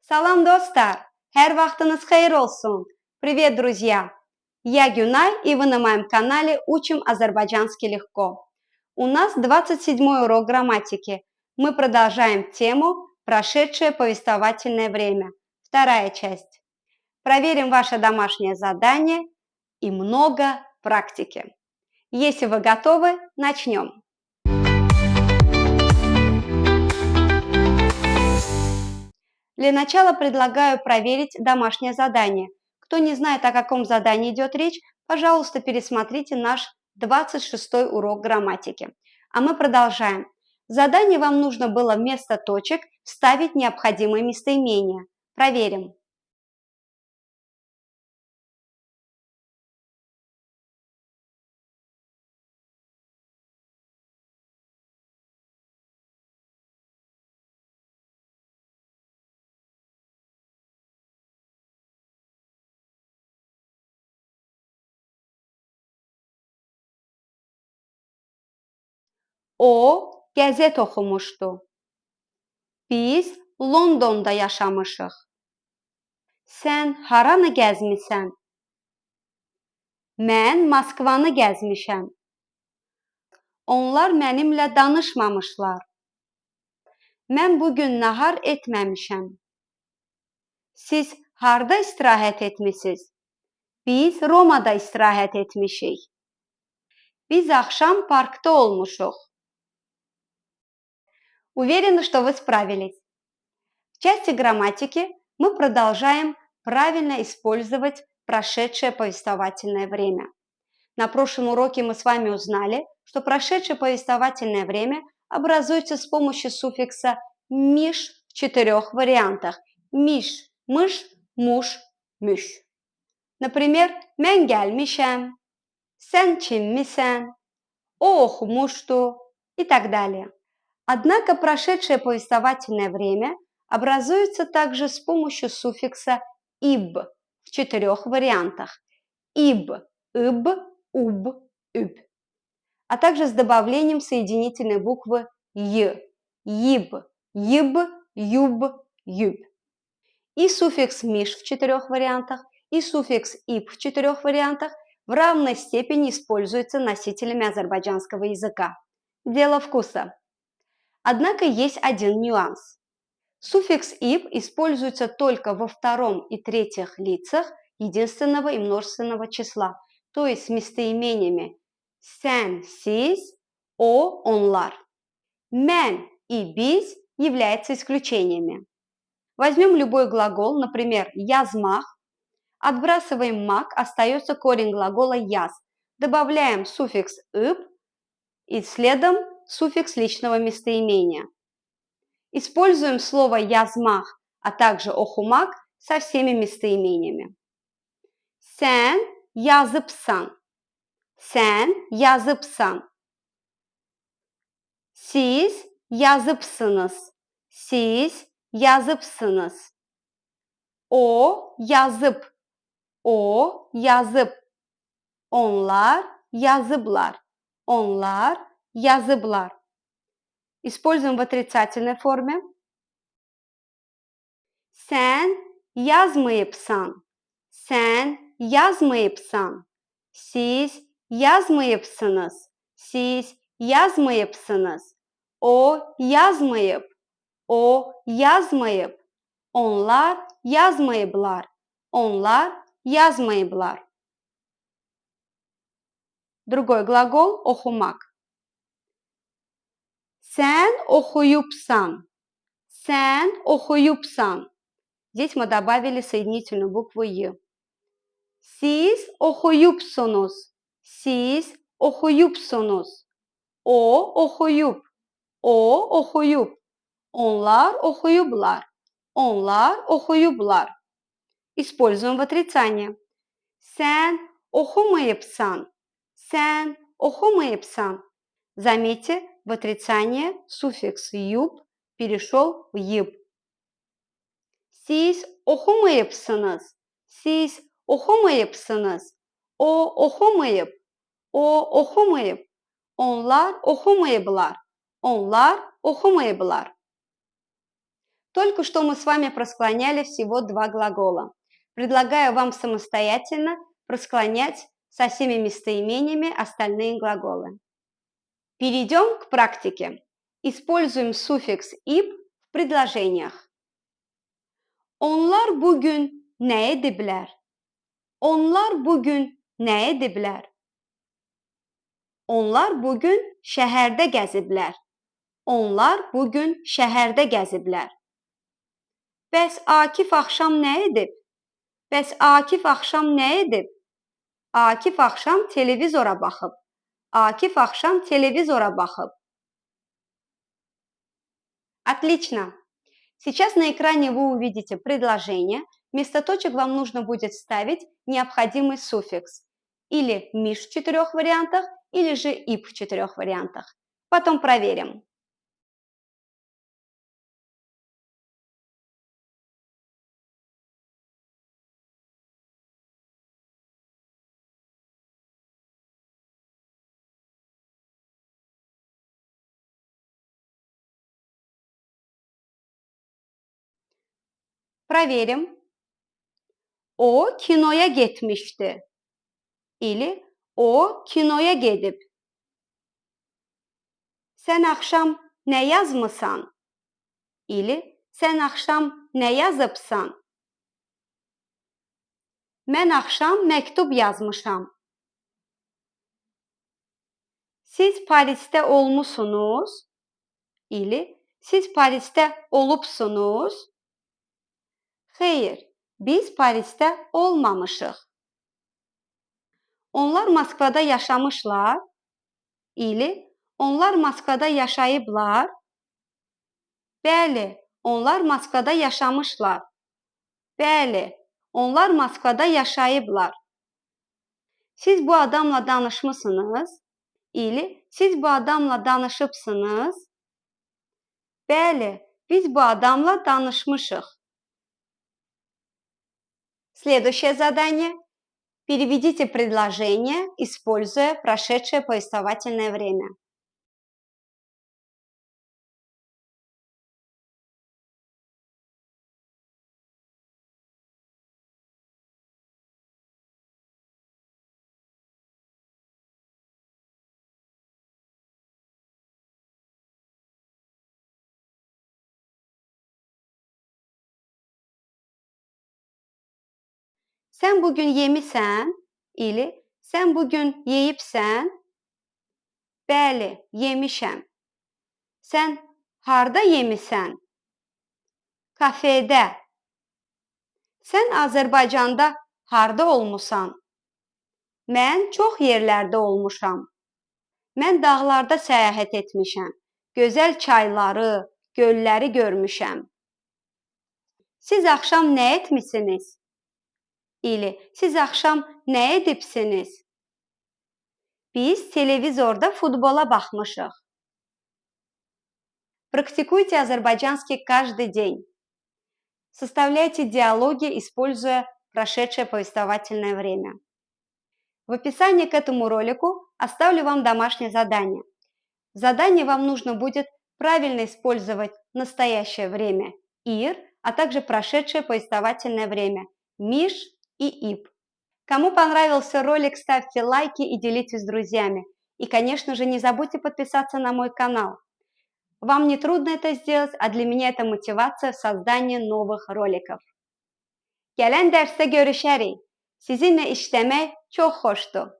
Salam dostlar! Hər vaxtınız xeyir olsun! Привет, друзья! Я Гюнай, и вы на моем канале Учим азербайджанский легко. У нас 27-й урок грамматики. Мы продолжаем тему «Прошедшее повествовательное время». Вторая часть. Проверим ваше домашнее задание и много практики. Если вы готовы, начнем. Для начала предлагаю проверить домашнее задание. Кто не знает, о каком задании идет речь, пожалуйста, пересмотрите наш 26-й урок грамматики. А мы продолжаем. В задании вам нужно было вместо точек вставить необходимые местоимения. Проверим. O qəzet oxumuşdu. Biz Londonda yaşamışıq. Sən haranı gəzmisən? Mən Moskvanı gəzmişəm. Onlar mənimlə danışmamışlar. Mən bugün nahar etməmişəm. Siz harda istirahət etmisiniz? Biz Romada istirahət etmişik. Biz axşam parkda olmuşuq. Уверена, что вы справились. В части грамматики мы продолжаем правильно использовать прошедшее повествовательное время. На прошлом уроке мы с вами узнали, что прошедшее повествовательное время образуется с помощью суффикса «миш» в 4 вариантах. Миш – мыш, муж, müş. Например, mən gəlmişəm, sən kimmisən, o oxumuşdu и так далее. Однако прошедшее повествовательное время образуется также с помощью суффикса «иб» в 4 вариантах. «Иб», «ыб», «уб», «üb», а также с добавлением соединительной буквы «й», «иб», «иб», «юб», «юб». И суффикс «миш» в 4 вариантах, и суффикс «иб» в 4 вариантах в равной степени используются носителями азербайджанского языка. Дело вкуса. Однако есть один нюанс. Суффикс «иб» используется только во втором и третьих лицах единственного и множественного числа, то есть с местоимениями «sen», «siz», «o», «onlar». «Mən» и «biz» являются исключениями. Возьмем любой глагол, например, «язмах», отбрасываем «мак», остается корень глагола «яз», добавляем суффикс «ыб» и следом суффикс личного местоимения. Используем слово «язмах», а также «охумак» со всеми местоимениями. Sen yazıpsan. Sen yazıpsan. Siz yazıpsınız. Siz yazıpsınız. O yazıp. O yazıp. Onlar yazıblar. Onlar yazıblar. Используем в отрицательной форме. Sen yazmayıpsan. Sen yazmayıpsan. Siz yazmayıpsınız. Siz yazmayıpsınız. O yazmayıp. O yazmayıp. Onlar yazmayıblar. Onlar yazmayıblar. Другой глагол – охумак. Sen oxuyupsan. Sen oxuyupsan. Здесь мы добавили соединительную букву «й». Siz oxuyupsunuz. Siz oxuyupsunuz. O oxuyup. O oxuyup. Onlar oxuyublar. Onlar oxuyublar. Используем в отрицании. Sen oxumayıpsan. Sen oxumayıpsan. Заметьте, в отрицание суффикс «юб» перешел в «иб». Siz oxumayıpsınız. Siz oxumayıpsınız. O oxumayıp. O oxumayıp. Onlar oxumayıblar. Onlar oxumayıblar. Только что мы с вами просклоняли всего два глагола. Предлагаю вам самостоятельно просклонять со всеми местоимениями остальные глаголы. Перейдем к практике. Используем суффикс ip в предложениях. Onlar bugün ne ediblər? Onlar bugün ne ediblər? Onlar bugün şəhərdə gəziblər. Onlar bugün şəhərdə gəziblər. Bəs Akif axşam nə edib? Bəs Akif axşam nə edib? Akif axşam televizora baxıb. Akif axşam televizora baxıb. Отлично! Сейчас на экране вы увидите предложение. Вместо точек вам нужно будет вставить необходимый суффикс. Или миш в 4 вариантах, или же ип в 4 вариантах. Потом проверим. Проверим. O kinoya gitmişti. İli o kinoya gedib. Sen akşam ne yazmısan? İli sen akşam ne yazıbsan? Mən axşam məktub yazmışam. Siz Paris'te olmusunuz? İli siz Paris'te olubsunuz? Xeyr, biz Paris'te olmamışıq. Onlar Moskvada yaşamışlar. İli onlar Moskvada yaşayıblar. Bəli, onlar Moskvada yaşamışlar. Bəli, onlar Moskvada yaşayıblar. Siz bu adamla danışmısınız? İli siz bu adamla danışıbsınız? Bəli, biz bu adamla danışmışıq. Следующее задание. Переведите предложение, используя прошедшее повествовательное время. Sen bugün yemişsən, ili sen bugün yeyibsən? Bəli, yemişəm. Sen harda yemişsən? Kafedə. Sen Azərbaycanda harda olmusan? Mən çox yerlərdə olmuşam. Mən dağlarda səyahət etmişəm. Gözəl çayları, gölləri görmüşəm. Siz axşam nə etmisiniz? İli siz axşam nə edibsiniz? Biz televizorda futbola baxmışıq. Практикуйте азербайджанский каждый день. Составляйте диалоги, используя прошедшее повествовательное время. В описании к этому ролику оставлю вам домашнее задание. В задании вам нужно будет правильно использовать настоящее время «ир», а также прошедшее повествовательное время «миш» и «ип». Кому понравился ролик, ставьте лайки и делитесь с друзьями. И, конечно же, не забудьте подписаться на мой канал. Вам не трудно это сделать, а для меня это мотивация в sozdanии новых роликов. Gələn dərsdə görüşərik. Sizinlə işləmək çox xoşdur.